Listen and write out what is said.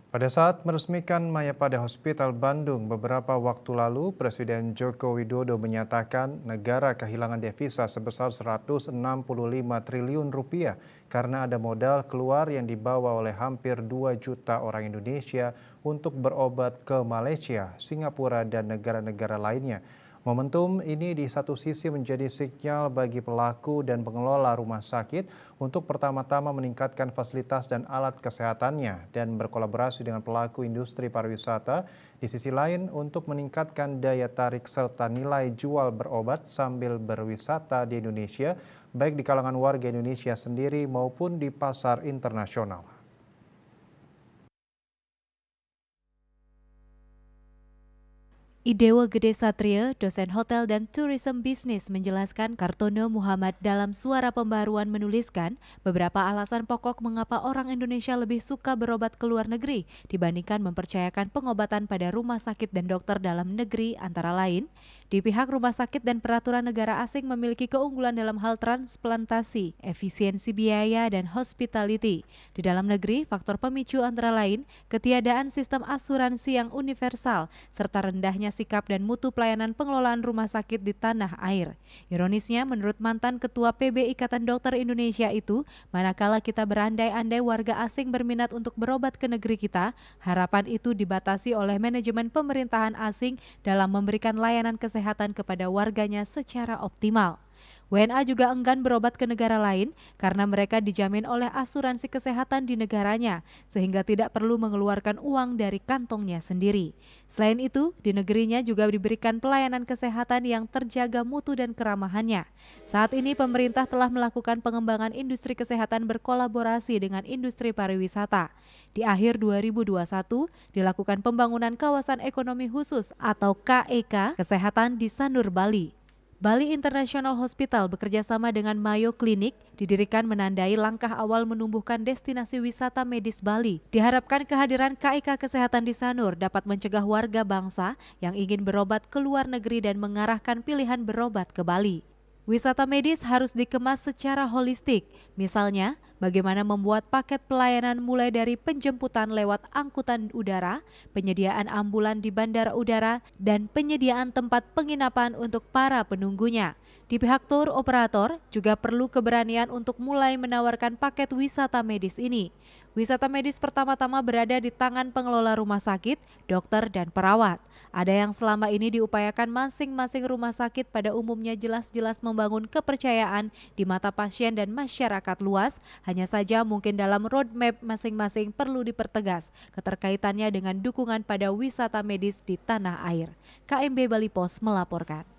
Pada saat meresmikan Mayapada Hospital Bandung beberapa waktu lalu, Presiden Joko Widodo menyatakan negara kehilangan devisa sebesar 165 triliun rupiah karena ada modal keluar yang dibawa oleh hampir 2 juta orang Indonesia untuk berobat ke Malaysia, Singapura, dan negara-negara lainnya. Momentum ini di satu sisi menjadi sinyal bagi pelaku dan pengelola rumah sakit untuk pertama-tama meningkatkan fasilitas dan alat kesehatannya dan berkolaborasi dengan pelaku industri pariwisata. Di sisi lain untuk meningkatkan daya tarik serta nilai jual berobat sambil berwisata di Indonesia, baik di kalangan warga Indonesia sendiri maupun di pasar internasional. Idewa Gede Satria, dosen hotel dan tourism bisnis menjelaskan Kartono Muhammad dalam Suara Pembaruan menuliskan beberapa alasan pokok mengapa orang Indonesia lebih suka berobat ke luar negeri dibandingkan mempercayakan pengobatan pada rumah sakit dan dokter dalam negeri antara lain. Di pihak rumah sakit dan peraturan negara asing memiliki keunggulan dalam hal transplantasi, efisiensi biaya, dan hospitality. Di dalam negeri, faktor pemicu antara lain ketiadaan sistem asuransi yang universal serta rendahnya sikap dan mutu pelayanan pengelolaan rumah sakit di tanah air. Ironisnya, menurut mantan Ketua PB Ikatan Dokter Indonesia itu, manakala kita berandai-andai warga asing berminat untuk berobat ke negeri kita, harapan itu dibatasi oleh manajemen pemerintahan asing dalam memberikan layanan kesehatan kepada warganya secara optimal. WNA juga enggan berobat ke negara lain karena mereka dijamin oleh asuransi kesehatan di negaranya, sehingga tidak perlu mengeluarkan uang dari kantongnya sendiri. Selain itu, di negerinya juga diberikan pelayanan kesehatan yang terjaga mutu dan keramahannya. Saat ini pemerintah telah melakukan pengembangan industri kesehatan berkolaborasi dengan industri pariwisata. Di akhir 2021, dilakukan pembangunan kawasan ekonomi khusus atau KEK kesehatan di Sanur, Bali. Bali International Hospital bekerjasama dengan Mayo Clinic didirikan menandai langkah awal menumbuhkan destinasi wisata medis Bali. Diharapkan kehadiran KIK Kesehatan di Sanur dapat mencegah warga bangsa yang ingin berobat ke luar negeri dan mengarahkan pilihan berobat ke Bali. Wisata medis harus dikemas secara holistik, misalnya bagaimana membuat paket pelayanan mulai dari penjemputan lewat angkutan udara, penyediaan ambulan di bandara udara, dan penyediaan tempat penginapan untuk para penunggunya. Di pihak tour operator juga perlu keberanian untuk mulai menawarkan paket wisata medis ini. Wisata medis pertama-tama berada di tangan pengelola rumah sakit, dokter, dan perawat. Ada yang selama ini diupayakan masing-masing rumah sakit pada umumnya jelas-jelas membangun kepercayaan di mata pasien dan masyarakat luas, hanya saja mungkin dalam roadmap masing-masing perlu dipertegas keterkaitannya dengan dukungan pada wisata medis di tanah air. KMB Bali Pos melaporkan.